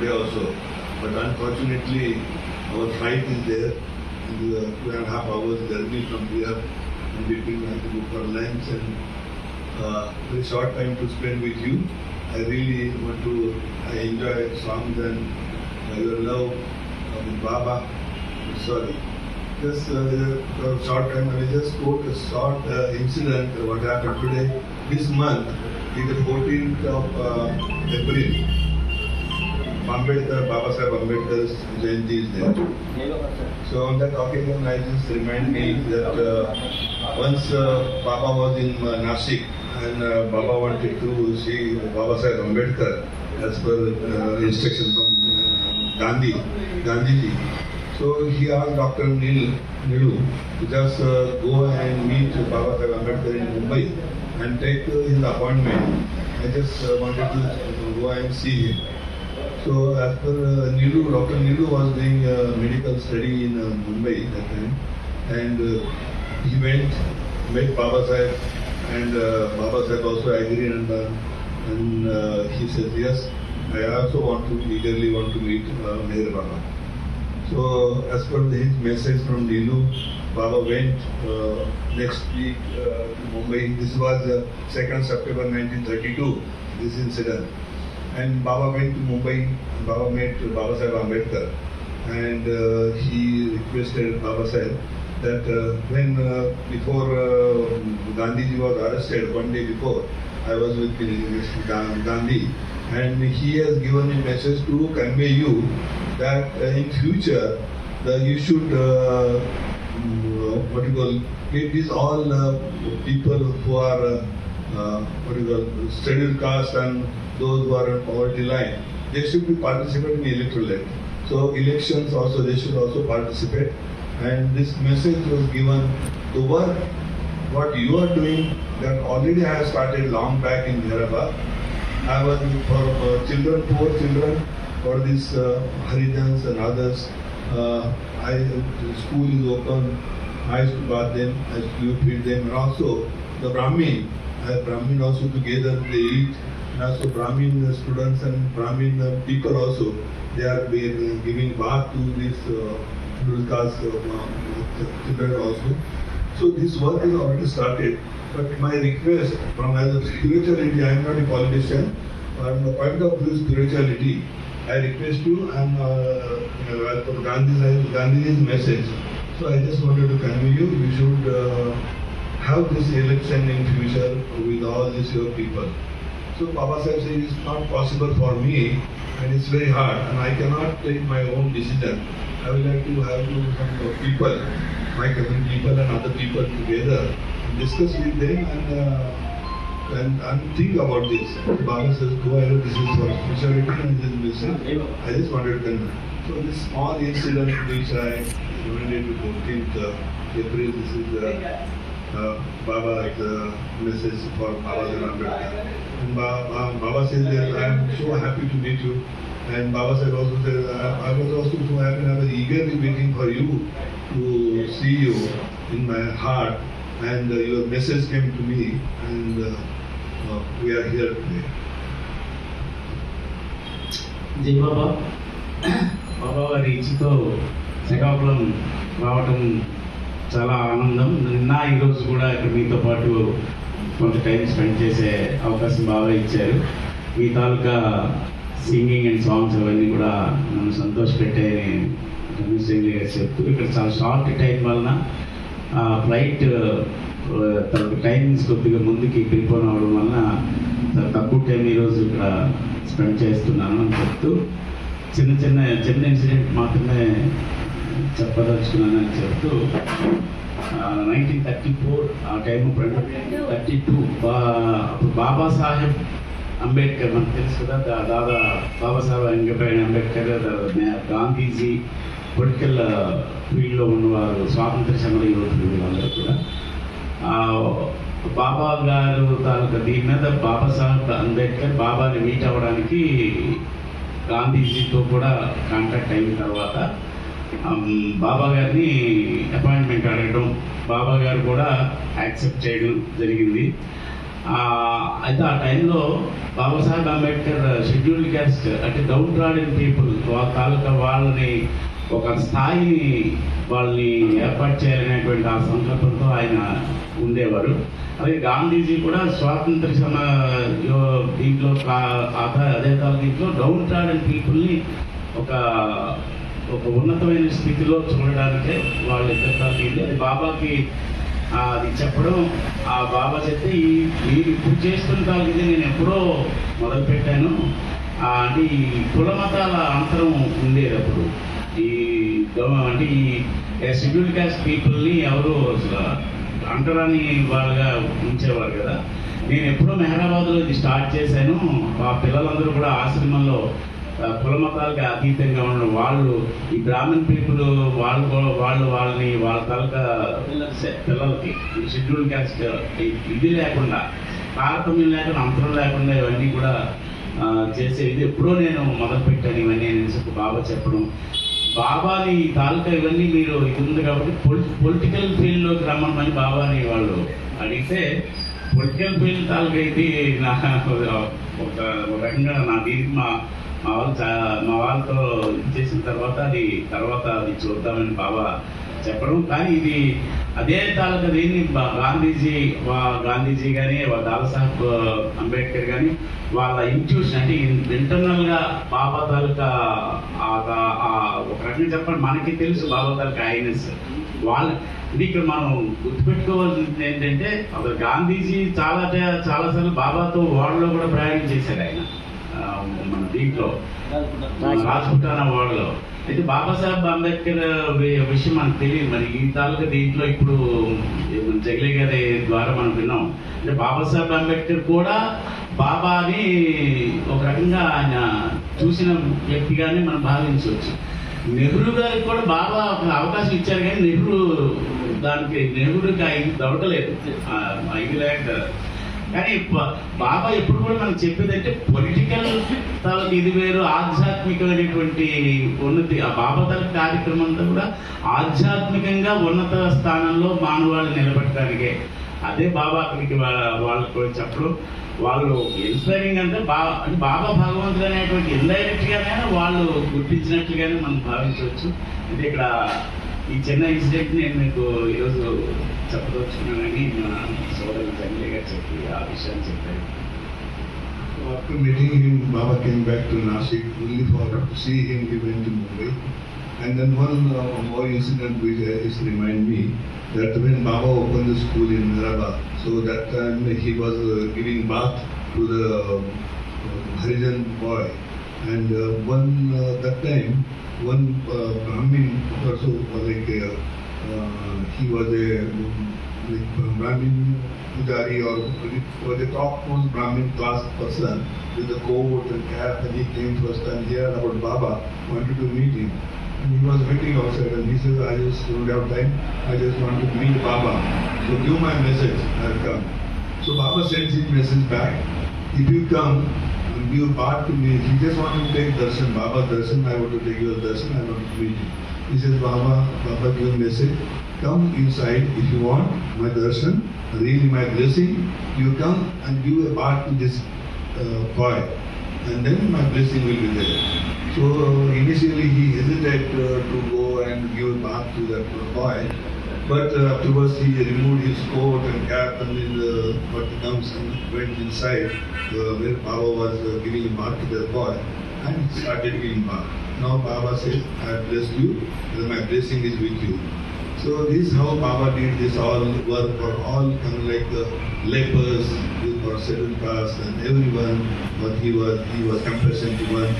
today also. But unfortunately, our flight is there. It is a 2.5 hours journey from here, and between I have to go for lunch and very short time to spend with you. I really want to enjoy songs and your love with Baba. Sorry. Just a short time, I will just quote a short incident what happened today. This month is the 14th of April. Ambedkar, Baba Sahib Ambedkar's Jayanti is there. So on that occasion, I just remind me that once Baba was in Nashik and Baba wanted to see Baba Sahib Ambedkar as per instruction from Gandhiji. So he asked Dr. Nilu to just go and meet Baba Sahib Ambedkar in Mumbai and take his appointment. I just wanted to go and see him. So as per Nilu, Dr. Nilu was doing medical study in Mumbai that time, and he went, met Baba Sahib, and Baba Sahib also agreed, and he said, yes, I also eagerly want to meet Meher Baba. So as per his message from Nilu, Baba went next week to Mumbai. This was 2nd September 1932, this incident. And Baba went to Mumbai, Baba met Baba Sahib Ambedkar, and he requested Baba Sahib that when before Gandhiji was arrested, one day before, I was with Gandhi, and he has given a message to convey you that in future you should get these all people who are scheduled caste and those who are on poverty line, they should be participating in electorate. So elections also, they should also participate. And this message was given to work. What you are doing, that already I have started long back in Hyderabad. I was for children, poor children, for these Harijans and others. School is open. I used to bath them, I used to feed them, and also the Brahmin also together they eat. And also Brahmin students and Brahmin people also, they are giving bath to these middle class children also. So this work is already started. But my request from as a spirituality, I am not a politician. From the point of view spirituality, I request you and as per Gandhi's message. So I just wanted to convey you, we should have this election in future with all these your people. So Baba Sahib said it's not possible for me and it's very hard and I cannot take my own decision. I will have to have some people, my community people and other people together and discuss with them and think about this. Baba says, go ahead, this is for spirituality and this message. I just wanted to convey. So this small incident which I reminded to 14th April, this is Baba's message for Baba Sahib Ambedkar. And Baba says that I am so happy to meet you. And Baba Sahib also says, I was also so happy, I was eagerly waiting for you to see you in my heart. And your message came to me, and we are here today. జై బాబా. బాబా గారి ఇచ్చితో శ్రీకాకుళం రావటం చాలా ఆనందం. నిన్న ఈరోజు కూడా ఇక్కడ మీతో పాటు కొంత టైం స్పెండ్ చేసే అవకాశం బాగా ఇచ్చారు. మీ తాలూకా సింగింగ్ అండ్ సాంగ్స్ అవన్నీ కూడా నన్ను సంతోషపెట్టాయని రమేష్ గారు చెప్తూ ఇక్కడ చాలా షార్ట్ టైం వలన ఫ్లైట్ తనకు టైమింగ్స్ కొద్దిగా ముందుకి ప్రిపోన్ అవడం వలన తక్కువ టైం ఈరోజు ఇక్కడ స్పెండ్ చేస్తున్నాను అని చెప్తూ చిన్న ఇన్సిడెంట్ మాత్రమే చెప్పదలుచుకున్నాను అని చెప్తూ 1934 ఆ టైం 32 అప్పుడు బాబాసాహెబ్ అంబేద్కర్ మనకు తెలుసు కదా, దాదా బాబాసాహెబ్ అంబేద్కర్, గాంధీజీ పొలిటికల్ ఫీల్డ్లో ఉన్నవారు, స్వాతంత్ర సమర యోధులు వీళ్ళందరూ కూడా బాబా గారు తాలూకా దీని మీద బాబాసాహెబ్ అంబేద్కర్ బాబాని మీట్ అవ్వడానికి గాంధీజీతో కూడా కాంటాక్ట్ అయిన తర్వాత బాబా గారిని అపాయింట్మెంట్ అడగడం, బాబా గారు కూడా యాక్సెప్ట్ చేయడం జరిగింది. అయితే ఆ టైంలో బాబాసాహెబ్ అంబేద్కర్ షెడ్యూల్డ్ క్యాస్ట్ అంటే డౌన్ ట్రాడెన్ పీపుల్ వాళ్ళ తాలూకా వాళ్ళని ఒక స్థాయిని వాళ్ళని ఏర్పాటు చేయాలనేటువంటి ఆ సంకల్పంతో ఆయన ఉండేవారు. అలాగే గాంధీజీ కూడా స్వాతంత్ర దీంట్లో అదే దీంట్లో డౌన్ ట్రాడెన్ పీపుల్ని ఒక ఉన్నతమైన స్థితిలో చూడడానికే వాళ్ళు ఇద్దరు అది బాబాకి అది చెప్పడం. ఆ బాబా చెప్తే మీరు ఇప్పుడు చేస్తున్న ఇది నేను ఎప్పుడో మొదలుపెట్టాను. అంటే ఈ కుల మతాల అంతరం ఉండేది అప్పుడు. అంటే ఈ షెడ్యూల్ క్యాస్ట్ పీపుల్ని ఎవరు అంటరాని వాళ్ళగా ఉంచేవారు కదా. నేను ఎప్పుడో మెహరాబాద్లో ఇది స్టార్ట్ చేశాను. ఆ పిల్లలందరూ కూడా ఆశ్రమంలో కుల మతాలకి అతీతంగా ఉండడం, వాళ్ళు ఈ బ్రాహ్మణ్ పీపుల్ వాళ్ళని వాళ్ళ తాలూకా పిల్లలకి షెడ్యూల్ క్యాస్ట్ ఇది లేకుండా, తారతమ్యం లేకుండా, అంతరం లేకుండా ఇవన్నీ కూడా చేసే ఇది ఎప్పుడో నేను మొదలుపెట్టాను. ఇవన్నీ నేను బాబా చెప్పడం, బాబాని తాలూకా ఇవన్నీ మీరు ఇది ఉంది కాబట్టి పొలిటికల్ ఫీల్డ్లోకి రమ్మని బాబాని వాళ్ళు అడిగితే, పొలిటికల్ ఫీల్డ్ తాలూకా ఇది నా ఒక రకంగా నా దీనికి మా వాళ్ళతో చేసిన తర్వాత అది చూద్దామని బాబా చెప్పడం. కానీ ఇది అదే తాలూకా దీన్ని గాంధీజీ కానీ దాదాసాహెబ్ అంబేద్కర్ కానీ వాళ్ళ ఇంట్యూషన్ అంటే ఇంటర్నల్గా బాబా తాలూకా ఒక రకంగా చెప్పండి, మనకి తెలుసు బాబా తాలూకా హైనెస్ ఇది ఇక్కడ మనం గుర్తుపెట్టుకోవాల్సింది ఏంటంటే, అసలు గాంధీజీ చాలాసార్లు బాబాతో వార్డులో కూడా ప్రయాణం చేశారు ఆయన. మన దీంట్లో రాజ్పుటానా వార్డులో అయితే బాబాసాహెబ్ అంబేద్కర్ విషయం మనకు తెలియదు. మరి ఈ తాలూకా దీంట్లో ఇప్పుడు జగలే గారి ద్వారా మనం విన్నాం. అంటే బాబాసాహెబ్ అంబేద్కర్ కూడా బాబాని ఒక రకంగా ఆయన చూసిన వ్యక్తిగానే మనం భావించవచ్చు. నెహ్రూ గారికి కూడా బాబా ఒక అవకాశం ఇచ్చారు, కానీ నెహ్రూకి ఐదు దొరకలేదు, 5 లేక. కానీ బాబా ఎప్పుడు కూడా మనకు చెప్పేదంటే పొలిటికల్ తాలూకు ఇది వేరు, ఆధ్యాత్మికమైనటువంటి ఉన్నతి. ఆ బాబా తాలూకు కార్యక్రమం అంతా కూడా ఆధ్యాత్మికంగా ఉన్నత స్థానంలో మానవాళిని నిలబెట్టడానికే. అదే బాబా అక్కడికి వాళ్ళకి కూడా చెప్పడం, వాళ్ళు ఇన్స్పైరింగ్ అంటే బాబా భగవంతుడు అనేటువంటి ఇండైరెక్ట్గానే వాళ్ళు గుర్తించినట్లుగానే మనం భావించవచ్చు. అంటే ఇక్కడ ఈ చిన్న ఇన్సిడెంట్ నేను మీకు ఈరోజు చెప్పదలుచుకున్నానని మా సోదరు జంగ్లీ గారు చెప్పి ఆ విషయాన్ని చెప్పారు. After meeting him, Baba came back to Nashik only for to see him. He went to Mumbai, and then one more incident which is remind me that when Baba opened the school in Hyderabad, so that time he was giving bath to the Harijan boy, and that time one Brahmin also like he was a Brahmin Pujari or was a topmost Brahmin class person with the coat and cap, and he came first time here about Baba, wanted to meet him. And he was waiting outside and he says, I just don't have time, I just want to meet Baba. So give my message, I'll come. So Baba sends his message back. If you come and give bath to me, he just wanted to take darshan, Baba darshan, I want to take your darshan, I want to meet you. He says, Baba give a message, come inside if you want my darshan, really my blessing, you come and give a bath to this boy, and then my blessing will be there. So initially he hesitated to go and give a bath to that boy, but afterwards he removed his coat and cap and his button-ups and went inside where Baba was giving a bath to the boy, and started giving bath. Now Baba says, I have blessed you, my blessing is with you. So this is how Baba did this all work for all kind of like lepers, for scheduled caste and everyone, but he was compassionate to one.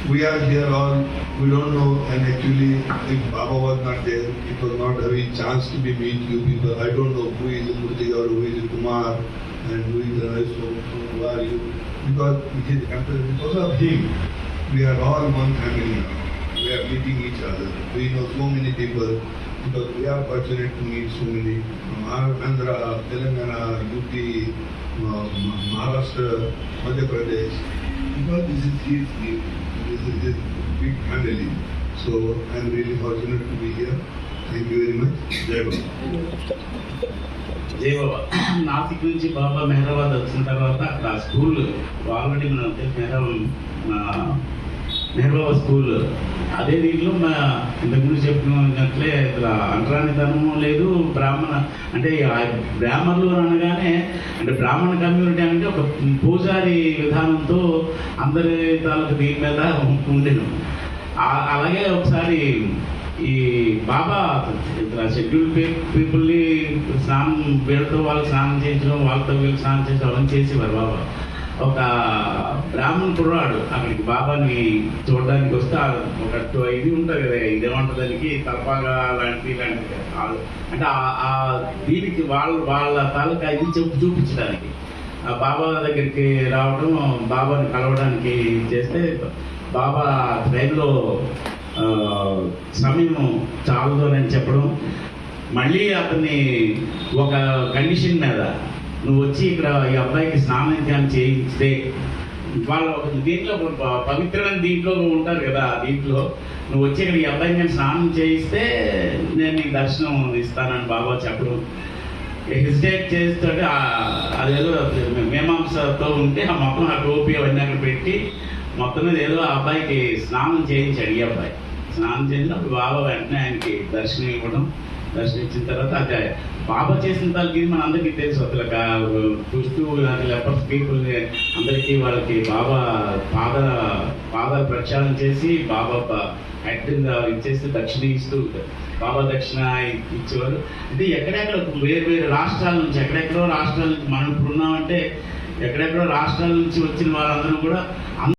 We are here all, we don't know, and actually if Baba was not there, it was not having chance to be meet you people. I don't know who is Murthy or who is Kumar and who is Ramesh, who are you? Because of him, we are all one family now. We are meeting each other. We know so many people because we are fortunate to meet so many from Andhra, Telangana, UP, Maharashtra, Madhya Pradesh. Because this is his big family. So I am really fortunate to be here. Thank you very much. జై బాబా. జై బాబా. నాసిక్ నుంచి బాబా మెహరాబాద్ వచ్చిన తర్వాత అక్కడ school already మనం Mehrabad school అదే దీంట్లో మా ఇంతకుముందు చెప్పినట్లే అంటరానితనము లేదు. బ్రాహ్మణ అంటే బ్రాహ్మణులు అనగానే అంటే బ్రాహ్మణ కమ్యూనిటీ అంటే ఒక పూజారి విధానంతో అందరి తాలూకు దీని మీద ఉండేను. అలాగే ఒకసారి ఈ బాబా షెడ్యూల్ పీపుల్ని స్నానం వీళ్ళతో వాళ్ళకి స్నానం చేయించడం, వాళ్ళతో వీళ్ళకి స్నానం చేయించడం అవన్నీ చేసేవారు బాబా. ఒక బ్రాహ్మణ కుర్రాడు అక్కడికి బాబాని చూడడానికి వస్తే ఒక ఇది ఉంటుంది కదా, ఇదేమంటుంది దానికి తలపాగా లాంటి అంటే ఆ దీనికి వాళ్ళ తాలూకా ఇది చూపించడానికి ఆ బాబా దగ్గరికి రావడం, బాబాని కలవడానికి చేస్తే బాబా ట్రైన్లో సమయం చాలదు అని చెప్పడం, మళ్ళీ అతన్ని ఒక కండిషన్ మీద నువ్వు వచ్చి ఇక్కడ ఈ అబ్బాయికి స్నానం చేయిస్తే వాళ్ళు దీంట్లో పవిత్రమైన దీంట్లో ఉంటారు కదా, దీంట్లో నువ్వు వచ్చి ఇక్కడ ఈ అబ్బాయికి నేను స్నానం చేయిస్తే నేను నీకు దర్శనం ఇస్తానని బాబా చెప్పడం. హెసిటేట్ చేస్తుంటే అదేదో మీమాంసతో ఉంటే ఆ మొత్తం ఆ టోపీ అవన్నీ అక్కడ పెట్టి మొత్తం మీద ఏదో ఆ అబ్బాయికి స్నానం చేయించాడు. ఈ అబ్బాయి స్నానం చేసినప్పుడు బాబా వెంటనే ఆయనకి దర్శనం ఇవ్వడం. దర్శనం ఇచ్చిన తర్వాత అదే బాబా చేసిన తలకి మన అందరికీ తెలుసు. అసలు చూస్తూ లెపర్స్ పీపుల్ అందరికీ వాళ్ళకి బాబా పాదాలు ప్రక్షాళన చేసి బాబా యాక్టింగ్ ఇచ్చేస్తే దక్షిణ ఇస్తూ బాబా దక్షిణ ఇచ్చేవారు. అంటే ఎక్కడెక్కడ వేరు రాష్ట్రాల నుంచి ఎక్కడెక్కడో రాష్ట్రాల నుంచి మనం ఇప్పుడు ఉన్నామంటే ఎక్కడెక్కడో రాష్ట్రాల నుంచి వచ్చిన వాళ్ళందరూ కూడా